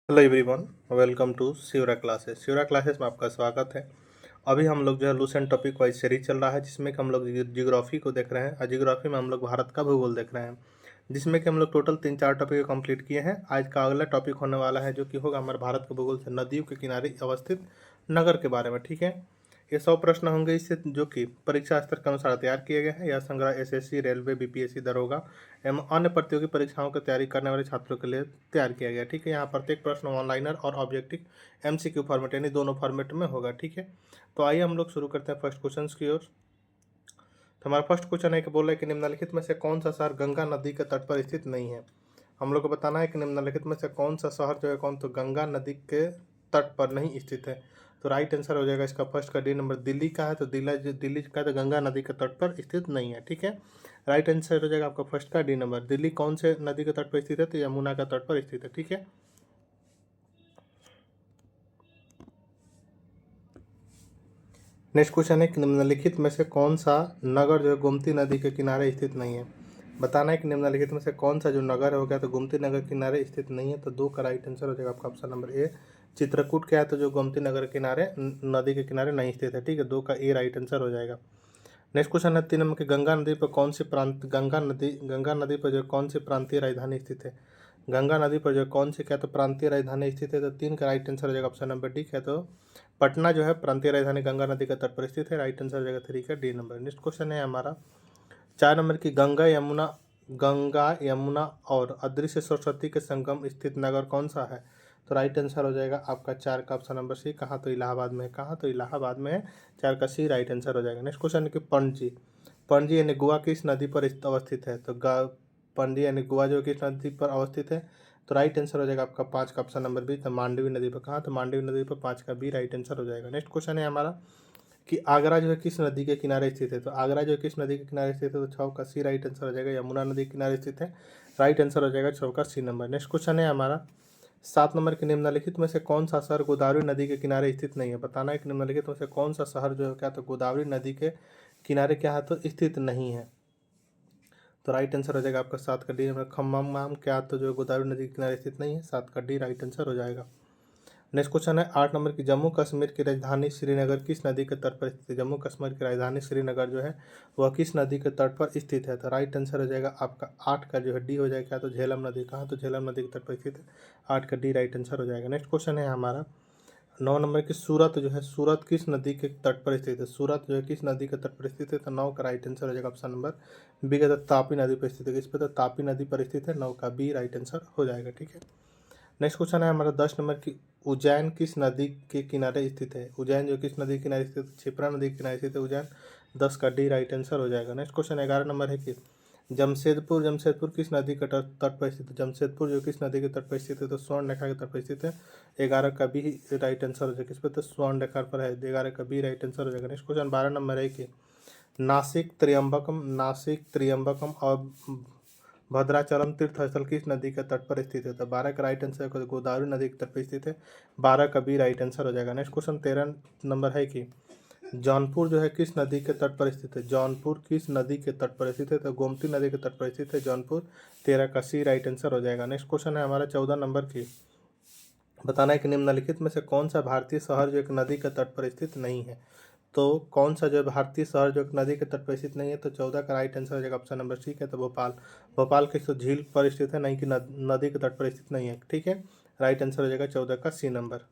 Hello everyone, welcome to Shivra classes. Shivra classes में आपका स्वागत है। अभी हम लोग जो है लूसेंट टॉपिक वाइज सीरीज चल रहा है, जिसमें कि हम लोग जियोग्राफी को देख रहे हैं और जियोग्राफी में हम लोग भारत का भूगोल देख रहे हैं, जिसमें कि हम लोग टोटल 3-4 टॉपिक कंप्लीट किए हैं। आज का अगला टॉपिक होने वाला है जो कि होगा हमारे भारत के भूगोल से नदियों के किनारे अवस्थित नगर के बारे में। ठीक है, ये 100 प्रश्न होंगे इससे, जो कि परीक्षा स्तर के अनुसार तैयार किए गए हैं। यह संग्रह एसएससी, रेलवे, बीपीएससी, दरोगा एवं अन्य प्रतियोगी परीक्षाओं की तैयारी करने वाले छात्रों के लिए तैयार किया गया। ठीक है, यहाँ प्रत्येक प्रश्न ऑनलाइनर और ऑब्जेक्टिव एमसीक्यू फॉर्मेट यानी दोनों फॉर्मेट में होगा। ठीक है, तो आइए हम लोग शुरू करते हैं फर्स्ट क्वेश्चन की ओर। तो हमारा फर्स्ट क्वेश्चन है कि बोल रहा है कि निम्नलिखित में से कौन सा शहर गंगा नदी के तट पर स्थित नहीं है। हम लोग को बताना है कि निम्नलिखित में से कौन सा शहर जो है कौन तो गंगा नदी के तट पर नहीं स्थित है। तो राइट आंसर हो जाएगा इसका फर्स्ट का डी नंबर। दिल्ली का है, तो दिल्ली का तो गंगा नदी के तट पर स्थित नहीं है। ठीक है, राइट आंसर हो जाएगा आपका फर्स्ट का डी नंबर। दिल्ली कौन से नदी के तट पर स्थित है, तो यमुना का तट पर स्थित है। ठीक है, नेक्स्ट क्वेश्चन है कि निम्नलिखित में से कौन सा नगर जो है गोमती नदी के किनारे स्थित नहीं है। बताना है कि निम्नलिखित में से कौन सा जो नगर हो गया तो गोमती नगर किनारे स्थित नहीं है। तो दो का राइट आंसर हो जाएगा आपका ऑप्शन नंबर ए। चित्रकूट क्या है, तो जो गोमती नगर किनारे नदी के किनारे नहीं स्थित है। ठीक है, दो का ए राइट आंसर हो जाएगा। नेक्स्ट क्वेश्चन है 3 नंबर की गंगा नदी पर कौन सी प्रांत गंगा नदी पर जो कौन सी प्रांतीय राजधानी स्थित है। गंगा नदी पर जो कौन सी क्या तो प्रांतीय राजधानी स्थित है। तो 3 का राइट आंसर हो जाएगा ऑप्शन नंबर डी। क्या तो पटना जो है प्रांतीय राजधानी गंगा नदी का तट पर स्थित है। राइट आंसर हो जाएगा 3 का डी नंबर। नेक्स्ट क्वेश्चन है हमारा 4 नंबर की गंगा यमुना और अदृश्य सरस्वती के संगम स्थित नगर कौन सा है। तो राइट आंसर हो जाएगा आपका 4 का ऑप्शन नंबर सी। कहाँ, तो इलाहाबाद में है। कहाँ, तो इलाहाबाद में है। 4 का सी राइट आंसर हो जाएगा। नेक्स्ट क्वेश्चन है कि पणजी पणजी यानी गोवा किस नदी पर अवस्थित है। तो पणजी यानी गोवा जो किस नदी पर अवस्थित है। तो राइट आंसर हो जाएगा आपका 5 का ऑप्शन नंबर बी। तो मांडवी नदी पर। कहाँ, तो मांडवी नदी पर। 5 का बी राइट आंसर हो जाएगा। नेक्स्ट क्वेश्चन है हमारा कि आगरा जो है किस नदी के किनारे स्थित है। तो आगरा जो है किस नदी के किनारे स्थित है। तो 6 का सी राइट आंसर हो जाएगा। यमुना नदी के किनारे स्थित है। राइट आंसर हो जाएगा 6 का सी नंबर। नेक्स्ट क्वेश्चन है हमारा 7 नंबर के निम्नलिखित में से कौन सा शहर गोदावरी नदी के किनारे स्थित नहीं है। बताना है कि निम्नलिखित में से कौन सा शहर जो है क्या तो गोदावरी नदी के किनारे क्या है तो स्थित नहीं है। तो राइट आंसर हो जाएगा आपका 7 का डी नंबर। खम्मम क्या तो जो गोदावरी नदी के किनारे स्थित नहीं है। 7 का डी राइट आंसर हो जाएगा। नेक्स्ट क्वेश्चन है 8 नंबर की जम्मू कश्मीर की राजधानी श्रीनगर किस नदी के तट पर स्थित है। जम्मू कश्मीर की राजधानी श्रीनगर जो है वह किस नदी के तट पर स्थित है। तो राइट आंसर हो जाएगा आपका 8 का जो है डी हो जाएगा। क्या तो झेलम नदी। कहाँ, तो झेलम नदी के तट पर स्थित है। 8 का डी राइट आंसर हो जाएगा। नेक्स्ट क्वेश्चन है हमारा 9 नंबर की सूरत जो है सूरत किस नदी के तट पर स्थित है। सूरत जो है किस नदी के तट पर स्थित है। तो 9 का राइट आंसर हो जाएगा ऑप्शन नंबर बी का तापी नदी पर स्थित है। इस पर तो तापी नदी पर स्थित है। 9 का बी राइट आंसर हो जाएगा। ठीक है, नेक्स्ट क्वेश्चन है हमारा 10 नंबर की उज्जैन किस नदी के किनारे स्थित है। उज्जैन जो किस नदी के किनारे स्थित है। क्षिप्रा नदी के किनारे स्थित है उज्जैन। 10 का डी राइट आंसर हो जाएगा। नेक्स्ट क्वेश्चन 11 नंबर है कि जमशेदपुर जमशेदपुर किस नदी के तट पर स्थित है। जमशेदपुर जो किस नदी के तट पर स्थित है। तो स्वर्ण रेखा के तट पर स्थित है। 11 का बी राइट आंसर हो जाएगा। किस पर, तो स्वर्ण रेखा पर है। 11 का बी राइट आंसर हो जाएगा। नेक्स्ट क्वेश्चन 12 नंबर है कि नासिक त्रियंबकम और भद्राचलम तीर्थ स्थल किस नदी के तट पर स्थित है। तो 12 का राइट आंसर गोदावरी नदी के तट पर स्थित है। 12 का बी राइट आंसर हो जाएगा। नेक्स्ट क्वेश्चन 13 नंबर है कि जौनपुर जो है किस नदी के तट पर स्थित है। जौनपुर किस नदी के तट पर स्थित है। तो गोमती नदी के तट पर स्थित है जौनपुर। 13 का सी राइट आंसर हो जाएगा। नेक्स्ट क्वेश्चन है हमारा 14 नंबर की बताना है कि निम्नलिखित में से कौन सा भारतीय शहर जो एक नदी के तट पर स्थित नहीं है। तो कौन सा जो भारतीय शहर जो एक नदी के तट पर स्थित नहीं है। तो 14 का राइट आंसर हो जाएगा ऑप्शन नंबर सी है। तो भोपाल। भोपाल किस तो झील पर स्थित है, नहीं कि नदी के तट पर स्थित नहीं है। ठीक है, राइट आंसर हो जाएगा 14 का C number.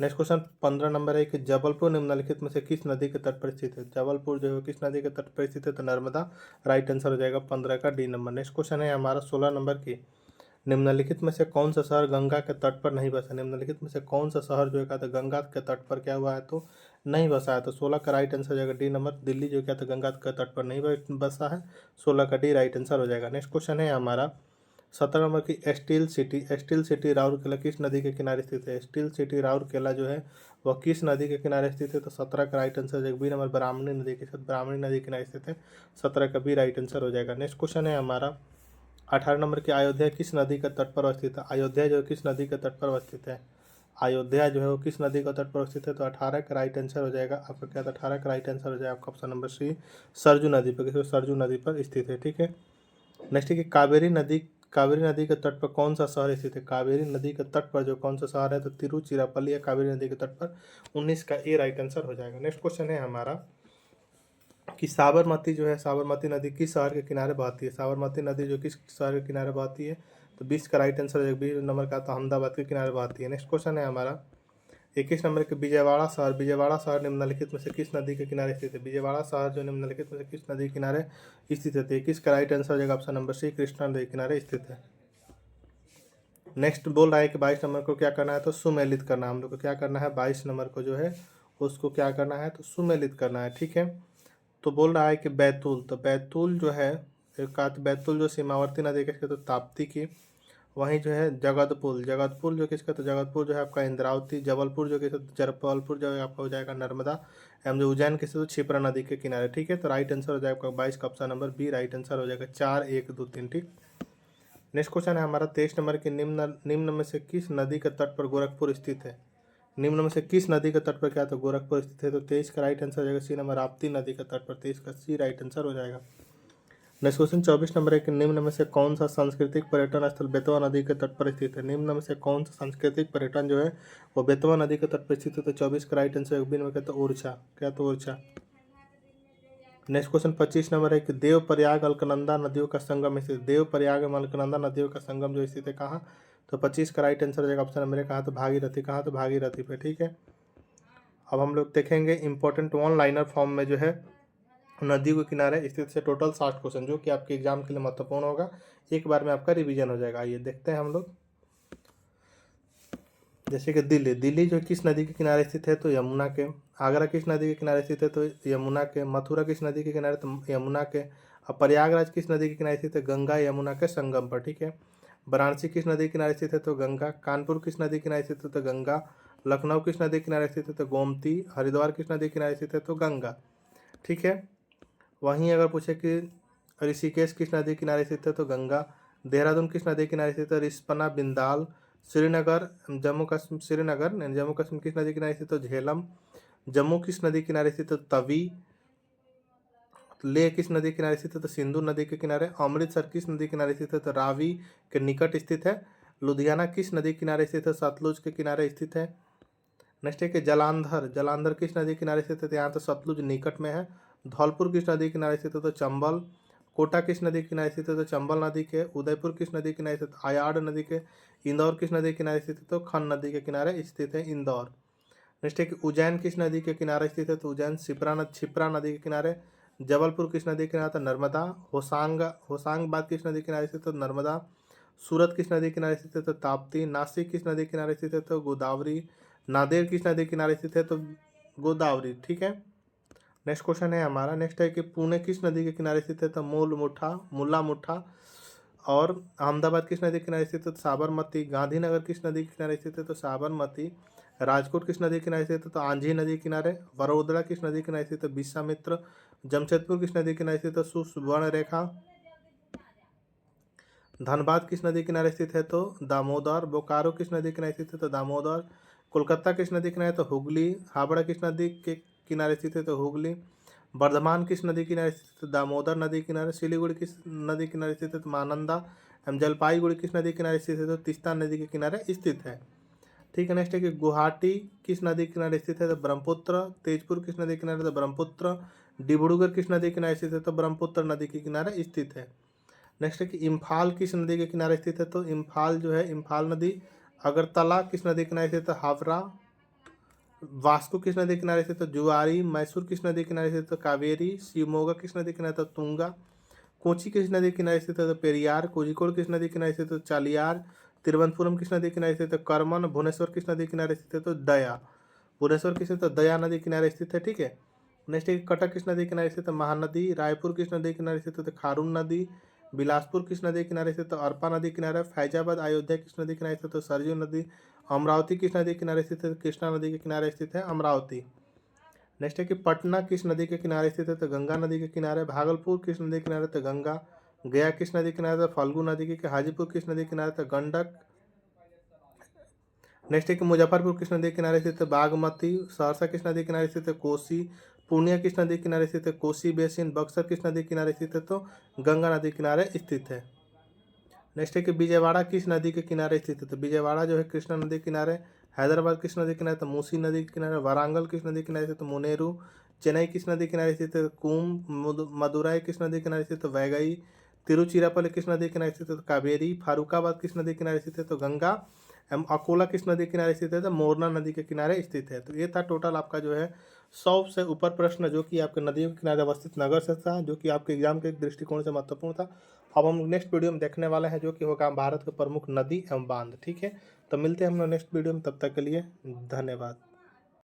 Next question 15 number है कि जबलपुर निम्नलिखित में से किस नदी के तट पर स्थित है। जबलपुर जो है किस नदी के तट पर स्थित है। तो नर्मदा। राइट आंसर हो जाएगा 15 का डी नंबर। नेक्स्ट क्वेश्चन है हमारा 16 नंबर की निम्नलिखित में से कौन सा शहर गंगा के तट पर नहीं बसा। निम्नलिखित में से कौन सा शहर जो है क्या तो गंगा के तट पर क्या हुआ है तो नहीं बसा है। तो 16 का राइट आंसर हो जाएगा डी नंबर। दिल्ली जो क्या तो गंगा के तट पर नहीं बसा है। 16 का डी राइट आंसर हो जाएगा। नेक्स्ट क्वेश्चन है हमारा 17 नंबर की स्टील सिटी राउरकेला किस नदी के किनारे स्थित है। स्टील सिटी राउरकेला जो है वह किस नदी के किनारे स्थित है। तो 17 का राइट आंसर हो जाएगा बी नंबर। ब्राह्मणी नदी के साथ ब्राह्मणी नदी के किनारे स्थित है। 17 का बी राइट आंसर हो जाएगा। नेक्स्ट क्वेश्चन है हमारा 18 नंबर की अयोध्या किस नदी का तट पर अवस्थित है। अयोध्या जो है किस नदी के तट पर अवस्थित है। अयोध्या जो है वो किस नदी का तट पर अवस्थित है। तो 18 का राइट आंसर हो जाएगा आपका क्या था 18 का राइट आंसर हो जाएगा आपका ऑप्शन नंबर सी सरजू नदी पर। सरजू नदी पर स्थित है। ठीक है, नेक्स्ट है कि कावेरी नदी के तट पर कौन सा शहर स्थित है? कावेरी नदी के तट पर जो कौन सा शहर है? तो तिरुचिरापल्ली या कावेरी नदी के तट पर। 19 का ए राइट आंसर हो जाएगा। नेक्स्ट क्वेश्चन है हमारा कि साबरमती जो है, साबरमती नदी किस शहर के किनारे बहती है? साबरमती नदी जो किस शहर के किनारे बहती है? तो 20 का राइट आंसर हो जाएगा। 20 नंबर का तो अहमदाबाद के किनारे बहती है। नेक्स्ट क्वेश्चन है हमारा 21 नंबर के विजयवाड़ा शहर, विजयवाड़ा शहर निम्नलिखित में से किस नदी के किनारे स्थित है? विजयवाड़ा शहर जो निम्नलिखित में से किस नदी के किनारे स्थित है? तो 21 का राइट आंसर हो जाएगा ऑप्शन नंबर सी, कृष्णा नदी के किनारे स्थित है। नेक्स्ट बोल रहा है कि 22 नंबर को क्या करना है? तो सुमेलित करना। हम लोग को क्या करना है? 22 नंबर को जो है उसको क्या करना है? तो सुमेलित करना है। ठीक है, तो बोल रहा है कि बैतूल, तो बैतूल जो है एक बैतूल जो सीमावर्ती नदी किसके? तो ताप्ती की। वहीं जो है जगतपुर, जगतपुर जो किसका? तो जगतपुर जो है आपका इंद्रावती। जबलपुर जो किसका? तो जबलपुर जो है आपका हो जाएगा नर्मदा। एवं जो उज्जैन किससे? तो क्षिप्रा नदी के किनारे। ठीक है, तो राइट आंसर हो जाएगा 22 का option number B right answer हो जाएगा। 4 1 2 3। ठीक, नेक्स्ट क्वेश्चन है हमारा 23 नंबर की निम्न में से किस नदी के तट पर गोरखपुर स्थित है? निम्न में से किस नदी के तट पर क्या? तो गोरखपुर स्थित है। तो 23 का राइट आंसर हो जाएगा सी नंबर, राप्ती नदी के तट पर। 23 का सी राइट आंसर हो जाएगा। नेक्स्ट क्वेश्चन 24 नंबर है कि निम्न में से कौन सा सांस्कृतिक पर्यटन स्थल बेतवा नदी के तट पर स्थित है? निम्न में से कौन सा सांस्कृतिक पर्यटन जो है वो बेतवा नदी के तट पर स्थित है? तो 24 का राइट आंसर बी में कहते ओरछा। क्या? तो ओरछा। नेक्स्ट क्वेश्चन 25 नंबर है कि देव प्रयाग अलकनंदा नदियों का संगम स्थित, देव प्रयाग एवं अलकनंदा नदियों का संगम जो स्थित है कहाँ? तो 25 का राइट आंसर हो जाएगा ऑप्शन नंबर ए, कहाँ? तो भागीरथी। कहाँ? तो भागीरथी पे। ठीक है, अब हम लोग देखेंगे इंपॉर्टेंट वन लाइनर फॉर्म में जो है नदी के किनारे स्थित से टोटल 60 क्वेश्चन जो कि आपके एग्जाम के लिए महत्वपूर्ण होगा। एक बार में आपका रिवीजन हो जाएगा। आइए देखते हैं हम लोग। जैसे कि दिल्ली, दिल्ली जो किस नदी के किनारे स्थित है? तो यमुना के। आगरा किस नदी के किनारे स्थित है? तो यमुना के। मथुरा किस नदी के किनारे? तो यमुना के। अब प्रयागराज किस नदी के किनारे स्थित है? गंगा यमुना के संगम पर। ठीक है, वाराणसी किस नदी के किनारे स्थित है? तो गंगा। कानपुर किस नदी के किनारे स्थित है? तो गंगा। लखनऊ किस नदी के किनारे स्थित है? तो गोमती। हरिद्वार किस नदी के किनारे स्थित है? तो गंगा। ठीक है, वहीं अगर पूछे कि ऋषिकेश किस नदी के किनारे स्थित है? तो गंगा। देहरादून किस नदी के किनारे स्थित है? रिस्पना, बिंदाल। श्रीनगर, जम्मू कश्मीर, श्रीनगर जम्मू कश्मीर किस नदी के किनारे स्थित है? तो झेलम। जम्मू किस नदी के किनारे स्थित है? तो तवी। लेह किस नदी के किनारे स्थित है? तो सिंधु नदी के किनारे। अमृतसर किस नदी के किनारे स्थित है? तो रावी के निकट स्थित है। लुधियाना किस नदी के किनारे स्थित है? सतलुज के किनारे स्थित है। नेक्स्ट है कि जलांधर, जलांधर किस नदी के किनारे स्थित है? तो यहाँ तो सतलुज निकट में है। धौलपुर किस नदी के किनारे स्थित है? तो चंबल। कोटा किस नदी के किनारे स्थित है? तो चंबल नदी के। उदयपुर किस नदी के किनारे स्थित है? आयाड़ नदी के। इंदौर किस नदी के किनारे स्थित है? तो खन नदी के किनारे स्थित है इंदौर। नेक्स्ट है कि उज्जैन किस नदी के किनारे स्थित है? तो उज्जैन क्षिप्रा नदी के किनारे। जबलपुर किस नदी के किनारे? तो नर्मदा। होशंगाबाद किस नदी के किनारे स्थित है? तो नर्मदा। सूरत किस नदी के किनारे स्थित है? तो ताप्ती। नासिक किस नदी के किनारे स्थित है? तो गोदावरी। नांदेड़ किस नदी के किनारे स्थित है? तो गोदावरी। ठीक है, नेक्स्ट क्वेश्चन है हमारा। नेक्स्ट है कि पुणे किस नदी के किनारे स्थित है? तो मुल्ला मुठा। और अहमदाबाद किस नदी के किनारे स्थित है? तो साबरमती। गांधीनगर किस नदी के किनारे स्थित है? तो साबरमती। राजकोट किस नदी के किनारे स्थित है? तो आंधी नदी के किनारे। वडोदरा किस नदी के किनारे स्थित है? विश्वामित्र। जमशेदपुर किस नदी के किनारे स्थित है? तो सुवर्ण रेखा। धनबाद किस नदी के किनारे स्थित है? तो दामोदर। बोकारो किस नदी के किनारे स्थित है? तो दामोदर। कोलकाता किस नदी के किनारे? तो हुगली। हावड़ा किस नदी के किनारे स्थित है? तो हुगली। वर्धमान किस नदी के किनारे स्थित है? तो दामोदर नदी के किनारे। सिलीगुड़ी किस नदी के किनारे स्थित है? तो महानंदा। जलपाईगुड़ी किस नदी के किनारे स्थित है? तो तीस्ता नदी के किनारे स्थित है। ठीक है, नेक्स्ट है कि गुवाहाटी किस नदी के किनारे स्थित है? तो ब्रह्मपुत्र। तेजपुर किस नदी के किनारे? तो ब्रह्मपुत्र। डिब्रूगढ़ किस नदी के किनारे स्थित है? तो ब्रह्मपुत्र नदी के किनारे स्थित है। नेक्स्ट है कि इम्फाल किस नदी के किनारे स्थित है? तो इम्फाल जो है इम्फाल नदी। अगरतला किस नदी के किनारे स्थित है? तो हावड़ा। वास्को किस नदी के किनारे स्थित है? तो जुआरी। मैसूर किस नदी के किनारे स्थित है? तो कावेरी। शिवमोगा किस नदी के किनारे? तो तुंगा। कोची किस नदी के किनारे स्थित है? तो पेरियार। कोझिकोड किस नदी के किनारे स्थित है? तो चालियार। तिरुवनंतपुरम किस नदी के किनारे स्थित है? तो करमन। भुवनेश्वर किस नदी के किनारे स्थित है? तो दया। भुवनेश्वर किस तो दया नदी किनारे स्थित है। ठीक है, नेक्स्ट है कटक किस नदी किनारे स्थित है? महानदी। रायपुर किस नदी किनारे स्थित है? तो खारून नदी। बिलासपुर किस नदी किनारे स्थित है? तो अरपा नदी किनारे। फैजाबाद अयोध्या किस नदी किनारे स्थित है? तो सरयू नदी। अमरावती किस नदी किनारे स्थित है? तो कृष्णा नदी के किनारे स्थित है अमरावती। नेक्स्ट है कि पटना किस नदी के किनारे स्थित है? तो गंगा नदी के किनारे। भागलपुर किस नदी के किनारे? तो गंगा। गया किस नदी के किनारे? तो फल्गु नदी के। हाजीपुर किस नदी के किनारे? तो गंडक। नेक्स्ट है कि मुजफ्फरपुर किस नदी के किनारे स्थित है? बागमती। सहरसा किस नदी के किनारे स्थित है? कोसी। पूर्णिया किस नदी के किनारे स्थित है? कोसी बेसिन। बक्सर किस नदी के किनारे स्थित है? तो गंगा नदी के किनारे स्थित है। नेक्स्ट है कि विजयवाड़ा किस नदी के किनारे स्थित है? तो विजयवाड़ा जो है कृष्णा नदी के किनारे, हैदराबाद किस नदी के किनारे? तो मूसी नदी के किनारे, वारंगल किस नदी के किनारे स्थित? तो मुनेरू, चेन्नई किस नदी के किनारे स्थित है? कुंभ, मदुराई किस नदी के किनारे स्थित? तो वैगई, तिरुचिरापल्ली किस नदी के किनारे स्थित है? तो कावेरी, फारुखाबाद किस नदी के किनारे स्थित है? तो गंगा, अकोला किस नदी के किनारे स्थित है? तो मोरना नदी के किनारे स्थित है। तो ये था टोटल आपका जो है 100 से ऊपर प्रश्न जो कि आपके नदियों के किनारे अवस्थित नगर से था, जो कि आपके एग्जाम के दृष्टिकोण से महत्वपूर्ण था। अब हम नेक्स्ट वीडियो में देखने वाले हैं जो कि होगा भारत के प्रमुख नदी एवं बांध। ठीक है, तो मिलते हैं हम लोग नेक्स्ट वीडियो में, तब तक के लिए धन्यवाद।